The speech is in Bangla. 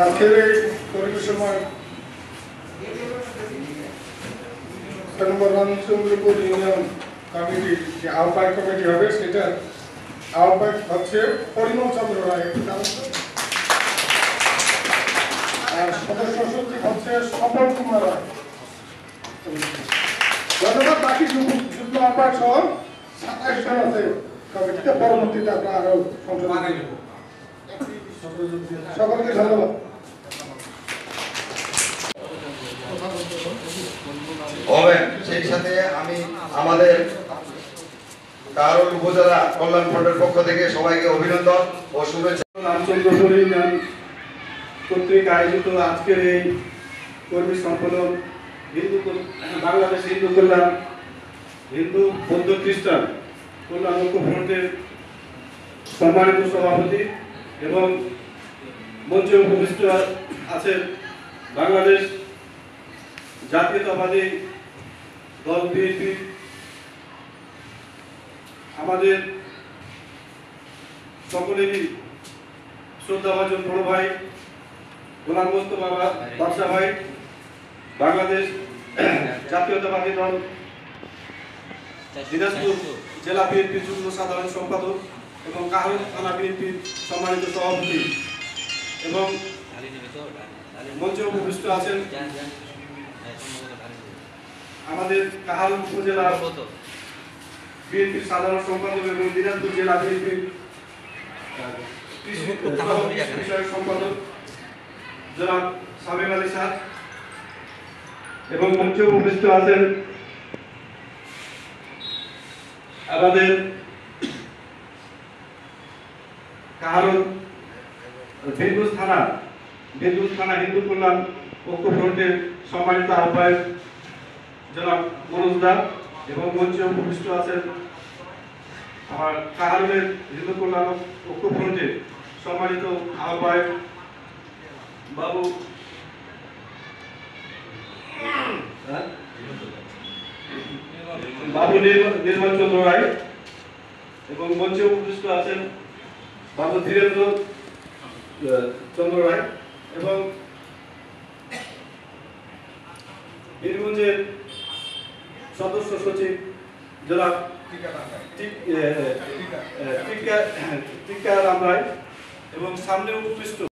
আজকের এই পরিবেশনায় ১ নম্বর রামচন্দ্রপুর ইউনিয়ন কমিটির যে আহ্বায়ক কমিটি হবে সেটার আহ্বায়ক হচ্ছে পরিমল চন্দ্র রায়, আর সদস্য সচিব হচ্ছে স্বপন কুমার রায়। ধন্যবাদ। বাকি যুগ্ম আহ্বায়ক সহ ২৭ জন আছে কমিটিতে। পরবর্তীতে আমরা আরো সংশোধন করব। সকলকে ধন্যবাদ। সেই সাথে আমি আমাদের কারণ উপজেলা কল্যাণ ফ্রন্টের পক্ষ থেকে সবাইকে অভিনন্দন ও শুভেচ্ছা। রামচন্দ্রপুর ইউনিয়ন কর্তৃক আয়োজিত আজকের এই কর্মী সম্মেলন বাংলাদেশ হিন্দু কল্যাণ হিন্দু বৌদ্ধ খ্রিস্টান কল্যাণ ঐক্য ফ্রন্টের সম্মানিত সভাপতি এবং মঞ্চে উপবিষ্ট আছেন বাংলাদেশ জাতীয়তাবাদী দল বিএনপি, আমাদের সকলেরই শ্রদ্ধাভাজন বড় ভাই গোলাম মোস্তফা বাদশা ভাই, বাংলাদেশ জাতীয়তাবাদী দল দিনাজপুর জেলা বিএনপির যুগ্ম সাধারণ সম্পাদক এবং কাহারুল থানা বিএনপির সম্মানিত সভাপতি এবং মঞ্চে উপবিষ্ট আছেন আমাদের কাহারুল উপজেলা বিএনপির সাধারণ সম্পাদক এবং দিনাজপুর জেলা বিএনপির বিষয়ক সম্পাদক জনাব সামিম আলী স্যার এবং মঞ্চে উপবিষ্ট আছেন আমাদের কাহারুল বেগুজ থানা হিন্দু কল্যাণ ঐক্য ফ্রন্টের সম্মানিত আহ্বায়ক জনাব মনোজদা এবং মঞ্চে উপবিষ্ট আছেন আমার কাহারুলের হিন্দু কল্যাণ ঐক্য ফ্রন্টের সম্মানিত আহ্বায়ক বাবু নির্মল চন্দ্র রায় এবং মঞ্চে উপবিষ্ট আছেন বাবু ধীরেন্দ্র চন্দ্র রায় এবং বীরগঞ্জের সদস্য সচিব জনাব টিকা রাম রায় এবং সামনে উপবিষ্ট